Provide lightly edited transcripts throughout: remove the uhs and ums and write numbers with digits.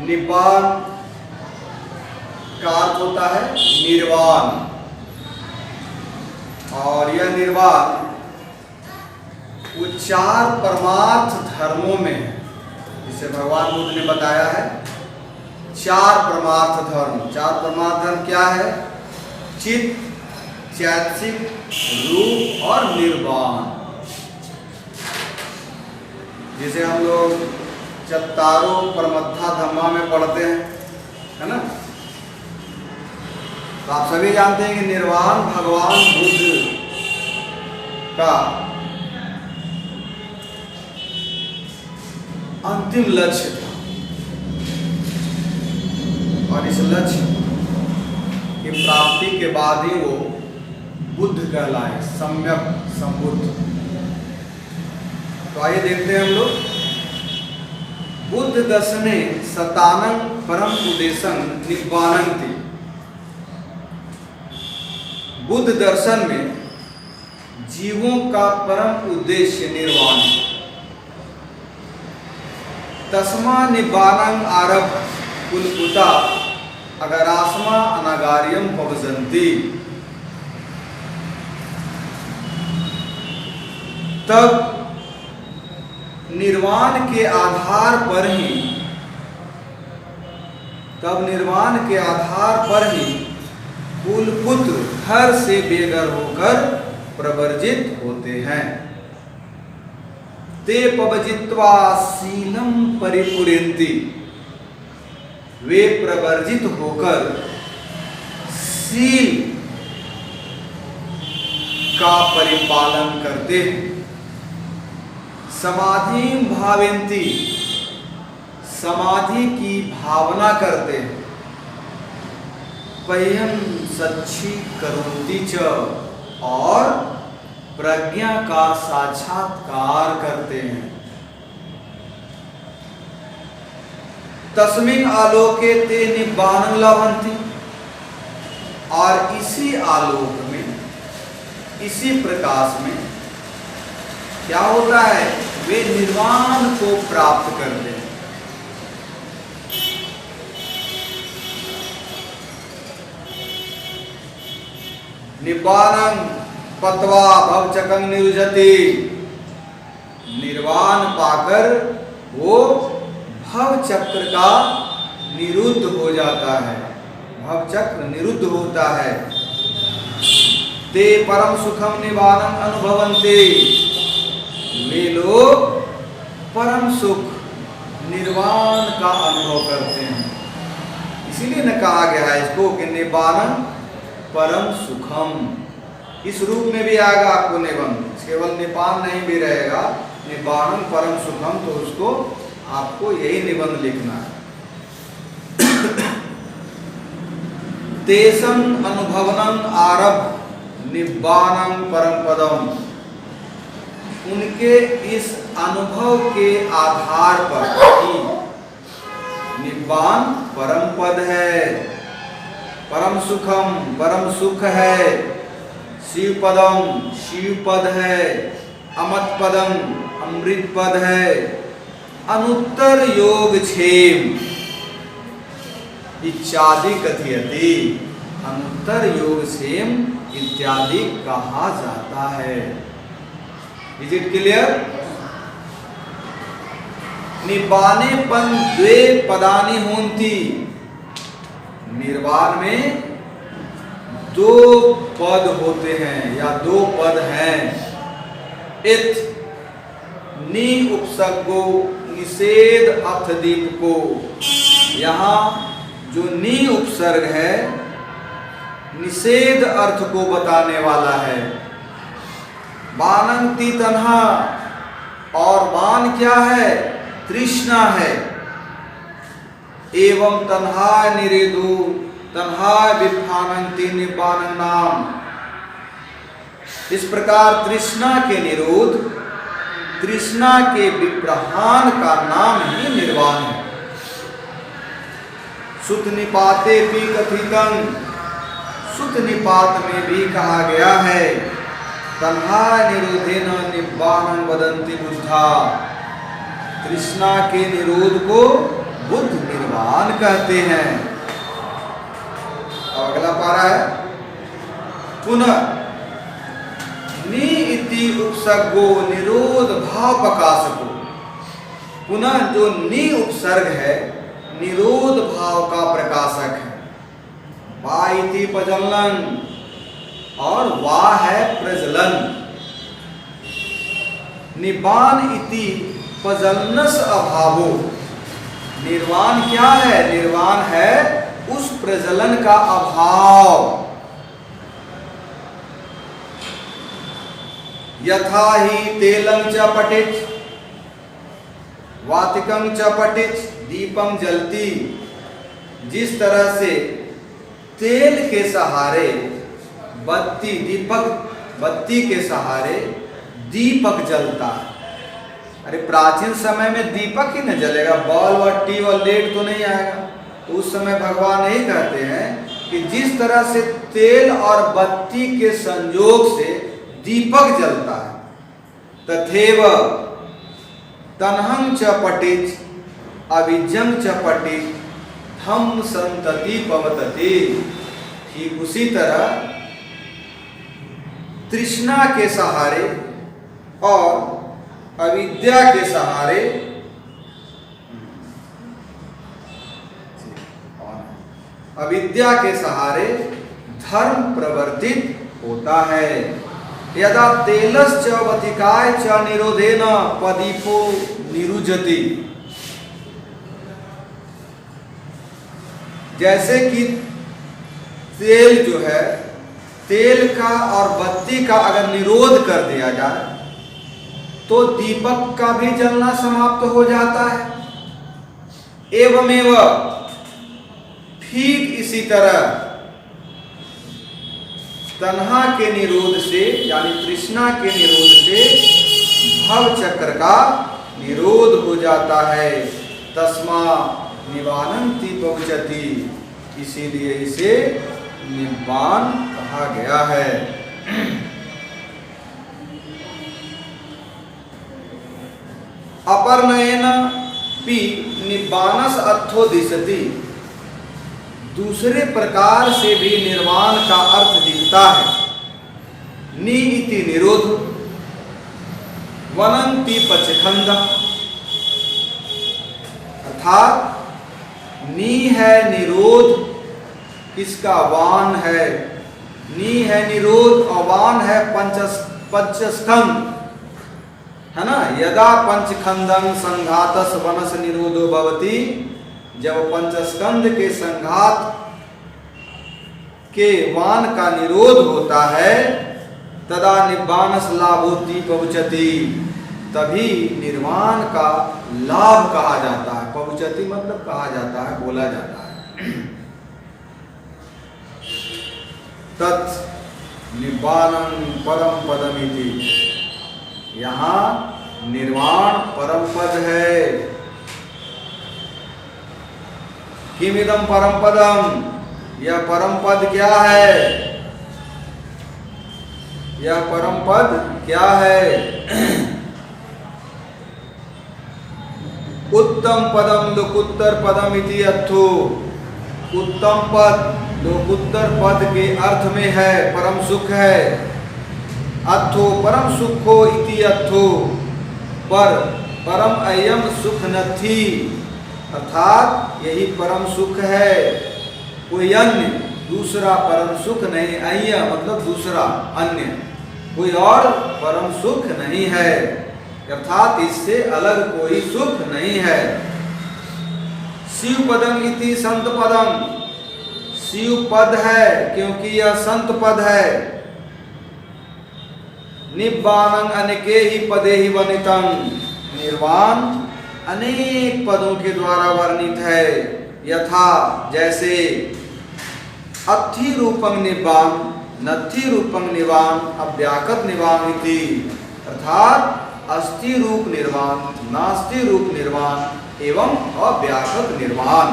निब्बान का अर्थ होता है निर्वाण, और यह निर्वाण वो चार परमार्थ धर्मों में है, जिसे भगवान बुद्ध ने बताया है। चार परमार्थ धर्म। चार परमार्थ धर्म क्या है? चित्त, चैतसिक, रूप और निर्वाण। जिसे हम लोग चत्तारो परमत्था धम्मा में पढ़ते हैं, है ना। तो आप सभी जानते हैं कि निर्वाण भगवान बुद्ध का अंतिम लक्ष्य था, और इस लक्ष्य की प्राप्ति के बाद ही वो बुद्ध कहलाए, सम्यक संबुद्ध। तो आइए देखते हैं हम लोग। बुद्ध दर्शने सतानं परम उद्देश्यं निब्बानन्ति। बुद्ध दर्शन में जीवों का परम उद्देश्य निर्वाण है। तस्मा निब्बानं आरभ कुलकुता अगरास्मा अनागार्यम पवजन्ति। तब निर्वाण के आधार पर ही कुलपुत्र घर से बेघर होकर प्रवर्जित होते हैं। ते पवजित्वा शीलम परिपुरेन्ति। वे प्रवर्जित होकर शील का परिपालन करते हैं। समाधि भावेन्ति। समाधि की भावना करते हैं। पह्यं सच्ची करोति च। और प्रज्ञा का साक्षात्कार करते हैं। तस्मिन् आलोके ते निब्बानं लभन्ति। और इसी आलोक में, इसी प्रकाश में क्या होता है? वे निर्वाण को प्राप्त करते हैं। निब्बानं पत्वा भवचक्रं निरुध्यति। निर्वाण पाकर वो भवचक्र का निरुद्ध हो जाता है। भवचक्र निरुद्ध होता है। ते परम सुखम निर्वाणं अनुभवन्ते। वे लोग परम सुख निर्वाण का अनुभव करते हैं। इसीलिए न कहा गया है इसको कि निर्वाणं परम सुखम। इस रूप में भी आएगा आपको निबंध, केवल निपान नहीं भी रहेगा, निब्बानं परम सुखम, तो उसको आपको यही निबंध लिखना है। तेषं अनुभवनं आरभ निब्बानं परम पदम। उनके इस अनुभव के आधार पर ही निब्बान परम पद है, परम सुखम परम सुख है, शिव पदम शिव पद है, अमत पदम अमृत पद है, अनुत्तर योग क्षेम इत्यादि कथयति। अनुत्तर योग क्षेम इत्यादि कहा जाता है। Is it clear? निब्बाने पन द्वे पदानि होन्ति। निर्वाण में दो पद होते हैं या दो पद हैं। इत नि उपसर्गो निषेध अर्थ दीप को। यहाँ जो नि उपसर्ग है निषेध अर्थ को बताने वाला है। बानंति तन्हा। और बान क्या है? तृष्णा है। एवं तन्हा निरेदु तन्हा विभानंति निब्बानं नाम। इस प्रकार तृष्णा के निरोध, तृष्णा के विप्रहान का नाम ही निर्वाण है। सुत निपाते भी कथितं। सुत निपात में भी कहा गया है तन्हा निरोधेन निब्बानं वदन्ति बुद्धा। तृष्णा के निरोध को बुद्ध निर्वाण निर्वाण कहते हैं। अब अगला पारा है, पुनः नि इति उपसर्गो निरोध भाव प्रकाशको। पुनः जो नि उपसर्ग है निरोध भाव का प्रकाशक है। वा इति प्रज्वलन और वा है प्रज्वलन। निबान इति प्रज्वलनस अभावो। निर्वाण क्या है? निर्वाण है उस प्रज्वलन का अभाव। यथा ही तेलम च पठित वातिकम च पठित दीपम जलती। जिस तरह से तेल के सहारे बत्ती के सहारे दीपक जलता है। अरे प्राचीन समय में दीपक ही न जलेगा, बॉल और ट्यूब और लेट तो नहीं आएगा। तो उस समय भगवान यही कहते हैं कि जिस तरह से तेल और बत्ती के संयोग से दीपक जलता है, तथैव तन्हं च पठित अविजं च पठित धम्म संतति पवतति। ठीक उसी तरह तृष्णा के सहारे और अविद्या के सहारे धर्म प्रवर्तित होता है। यदा तेलश्च वतिकाय च निरोधेन पदीपो निरुजति। जैसे कि तेल जो है, तेल का और बत्ती का अगर निरोध कर दिया जाए तो दीपक का भी जलना समाप्त हो जाता है। एवमेव ठीक इसी तरह तन्हा के निरोध से यानी तृष्णा के निरोध से भव चक्र का निरोध हो जाता है। तस्मा निवानंति पहुंचती, इसीलिए इसे निब्बान कहा गया है। अपर्णयेन पि निब्बानस अर्थो दिशति। दूसरे प्रकार से भी निर्वाण का अर्थ दिखता है। नि इति निरोध वनंति पचखंड। अर्थात नि है निरोध, किसका? वान है। नि है निरोध और वान है पंचस्कंद, है ना। यदा पंचखंडं संघातस वनस निरोधो भवति। जब पंचस्कंद के संघात के वान का निरोध होता है, तदा निब्बानस लाभोति पहुंचति, तभी निर्वाण का लाभ कहा जाता है। पहुंचति मतलब कहा जाता है, बोला जाता है। तत् निब्बानं परम पदमिति। यहाँ निर्वाण परम पद है। किमिदं परम पदम, यह परम पद क्या है? यह परम पद क्या है? उत्तम पदम लोकुत्तर पदम इति अर्थो। उत्तम पद लोकुत्तर पद के अर्थ में है, परम सुख है। अर्थो परम सुखो इति अर्थो, पर परम अयम सुख नथी, अर्थात यही परम सुख है, कोई अन्य दूसरा परम सुख नहीं। अय्य मतलब दूसरा, अन्य कोई और परम सुख नहीं है, अर्थात इससे अलग कोई सुख नहीं है। शिव पदम इति संत पदम। शिव पद है क्योंकि यह संत पद है। निब्बानं अनेके ही पदे ही वर्णितम्। निर्वाण अनेक पदों के द्वारा वर्णित है। यथा जैसे अत्थि रूपं निब्बान, नत्थि रूपं निवान, अव्याकृत निवान इति। अर्थात अस्थि रूप निर्वाण, नास्ति रूप निर्वाण एवं अव्याकृत निर्वाण।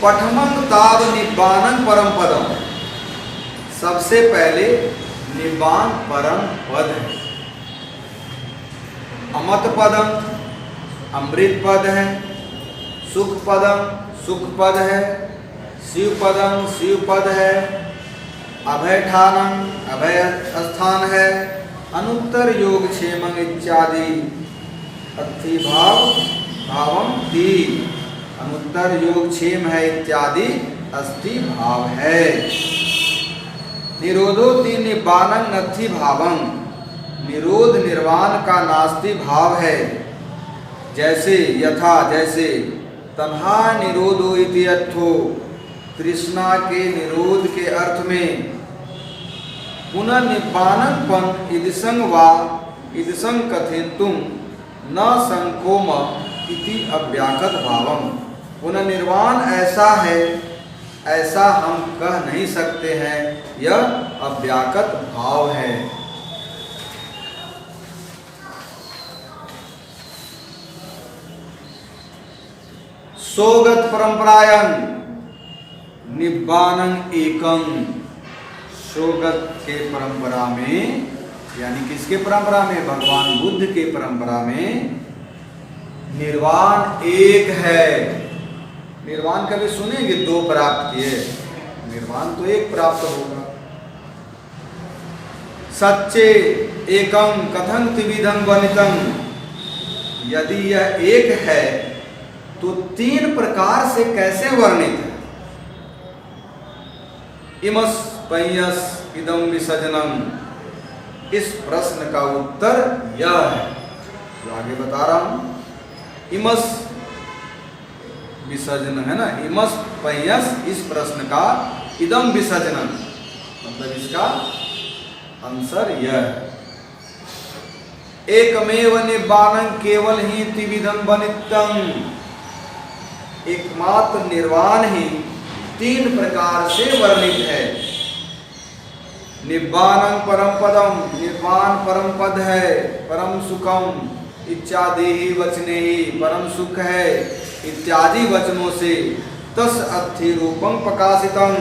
पठमं ताव निब्बानं परम पदम। सबसे पहले निब्बान परम पद है। अमत पदम अमृत पद है, सुखपदम सुखपद है, शिवपदम शिवपद है, अभयठानम अभय स्थान है, अनुत्तर योगक्षेमं इत्यादि अस्थि भाव भावम ती, अनुत्तर योगक्षेम है इत्यादि अस्थि भाव है। निरोधो ती निब्बानं नत्थि भावं, निरोध निर्वाण का नास्ति भाव है। जैसे यथा जैसे तन्हा निरोधो इति अर्थो, तृष्णा के निरोध के अर्थ में पुनः निब्बानकपन इदिसंग वा इदिसंग कथयितुं न संकोम इति अव्याकृत भावम। पुनः निर्वाण ऐसा है ऐसा हम कह नहीं सकते हैं, यह अव्याकृत भाव है। सोगत परंपरायं निब्बानं एकं, सोगत के परंपरा में यानी किसके परंपरा में, भगवान बुद्ध के परंपरा में निर्वाण एक है। निर्वाण कभी सुनेंगे दो प्राप्त किए, निर्वाण तो एक प्राप्त होगा। सच्चे एकम कथं त्रिविधं वर्णितं, यदि यह एक है तो तीन प्रकार से कैसे वर्णित है। इमस पय्यस इदं विसर्जनम, इस प्रश्न का उत्तर यह है जो आगे बता रहा हूं। इमस विसर्जन है ना, इमस पय्यस इस प्रश्न का, इदम विसर्जनम मतलब इसका आंसर यह है। एकमेव निब्बानं केवल ही त्रिविधं वर्णितम्, एकमात्र निर्वाण ही तीन प्रकार से वर्णित है। निब्बानं परम पदम, निर्वाण परम पद है, परम सुखम इत्यादि ही वचने ही परम सुख है इत्यादि वचनों से तस् अस्थि रूपं प्रकाशितम,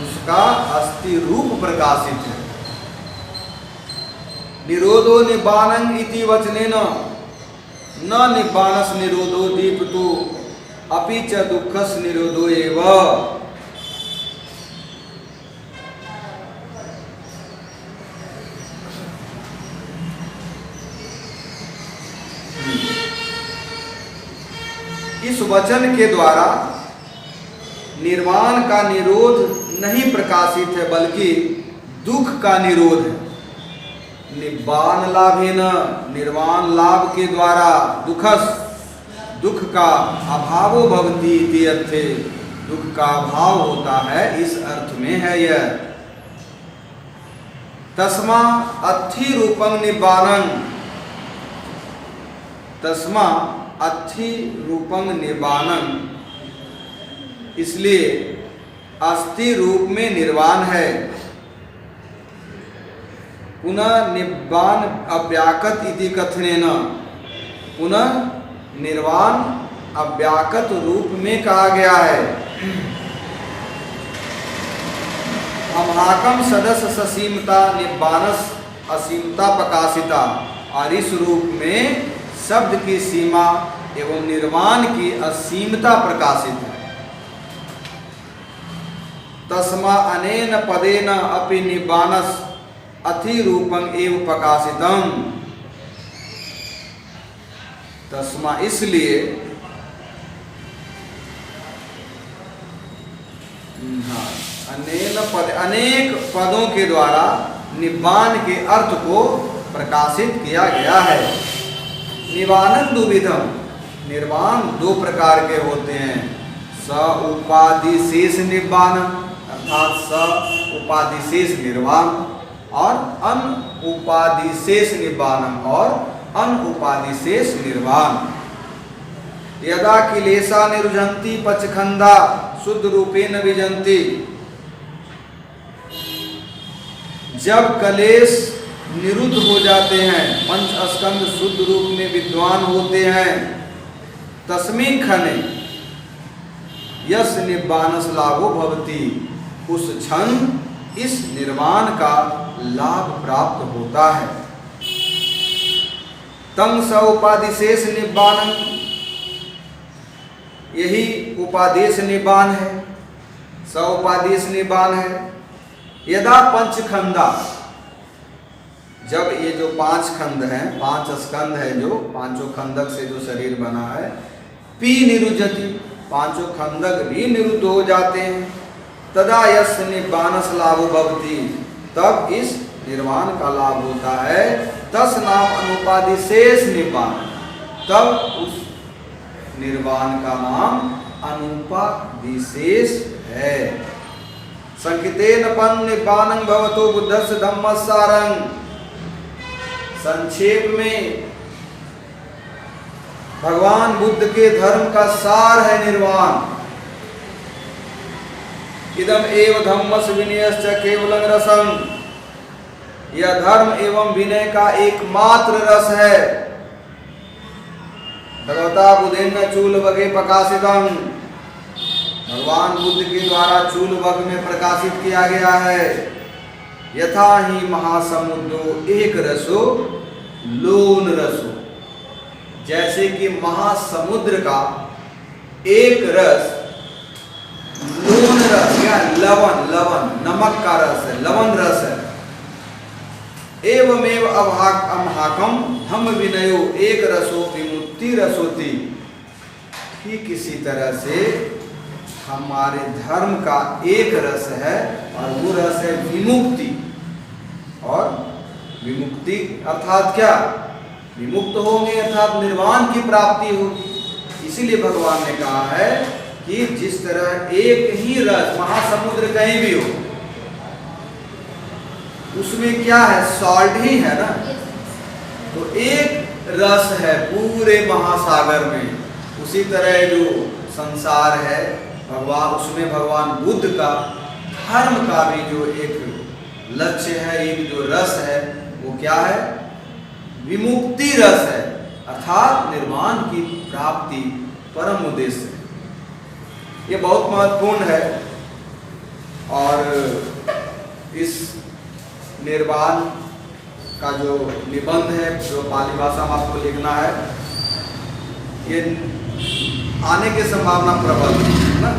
उसका अस्थि रूप प्रकाशित है। निरोधो निब्बानं इति वचनेन न निब्बानस निरोधो दीप्तो अपि च दुःखस निरोधो एव। इस वचन के द्वारा निर्वाण का निरोध नहीं प्रकाशित है बल्कि दुख का निरोध है। निब्बान लाभेन, निर्वाण लाभ के द्वारा दुखस, दुख का अभावो भवति इति अर्थे, दुख का अभाव होता है इस अर्थ में है यह। तस्मा अस्थि रूपं निब्बानं, तस्मा अस्थि रूपं निब्बानं, इसलिए अस्थि रूप में निर्वाण है। पुनः निब्बान अव्याकृत इति कथनेन, पुनः निर्वाण अव्याकृत रूप में कहा गया है। अमाकम सदस्य ससीमता निब्बानस असीमता प्रकाशिता, और इस रूप में शब्द की सीमा एवं निर्वाण की असीमता प्रकाशित है। तस्मा अनेन पदेन अपि निब्बानस अथि रूपं एव प्रकाशितम्, तस्मा इसलिए अनेक पदों के द्वारा निब्बान के अर्थ को प्रकाशित किया गया है। निवानं दुविधम, निर्वाण दो प्रकार के होते हैं। स उपाधि शेष निब्बान अर्थात स उपाधि शेष निर्वाण, और अन उपाधि शेष निब्बानम और अन उपाधि शेष निर्वाण। यदा किलेशा निरुझन्ति पचखंदा शुद्ध रूपेण विजन्ति, जब कलेश निरुद्ध हो जाते हैं, पंच स्कंद शुद्ध रूप में विद्वान होते हैं, तस्मिन् क्षणे यस निब्बानस लाभो भवति, उस क्षण इस निर्वाण का लाभ प्राप्त होता है। तम स उपाधि शेष निब्बानं, यही उपादेश निब्बान है, सउपादेश निब्बान है। यदा पंचखंडा, जब ये जो 5 खंड हैं, 5 स्कंद है, जो पांचों खंडक से जो शरीर बना है, पी निरुज्यति, पांचों खंडक भी निरुद्ध हो जाते हैं। तदा यस्य निब्बानस लाभो भवति, तब इस निर्वाण का लाभ होता है। तस् नाम अनुपादिशेष निब्बान, तब उस निर्वाण का नाम अनुपादिशेष है। संकितेन पन निब्बानं भवतो बुद्धस्य धम्मस्सारं, संक्षेप में भगवान बुद्ध के धर्म का सार है निर्वाण। इदम एव धम्मस्य विनयश्च केवलं रसम, यह धर्म एवं विनय का एकमात्र रस है। भगवता बुद्धेन चूलवगे प्रकाशितम, भगवान बुद्ध के द्वारा चूलवग में प्रकाशित किया गया है। यथा ही महासमुद्रो एक रसो लोन रसो, जैसे कि महासमुद्र का एक रस लोन रस या लवण नमक का रस है, लवण रस है। एवमेव अभाकम धम्म विनयो एक रसो विमुक्ति रसोति, ठीक इसी तरह से हमारे धर्म का एक रस है और वो रस है विमुक्ति। और विमुक्ति अर्थात क्या? विमुक्त होंगे अर्थात निर्वाण की प्राप्ति होगी। इसीलिए भगवान ने कहा है कि जिस तरह एक ही रस, महासमुद्र कहीं भी हो, उसमें क्या है? सॉल्ट ही है ना। तो एक रस है पूरे महासागर में। उसी तरह जो संसार है भगवान, उसमें भगवान बुद्ध का धर्म का भी जो एक लक्ष्य है, एक जो रस है, वो क्या है? विमुक्ति रस है, अर्थात निर्वाण की प्राप्ति परम उद्देश्य है। ये बहुत महत्वपूर्ण है। और इस निर्वाण का जो निबंध है, जो पाली भाषा में आपको लिखना है, ये आने की संभावना प्रबल है ना।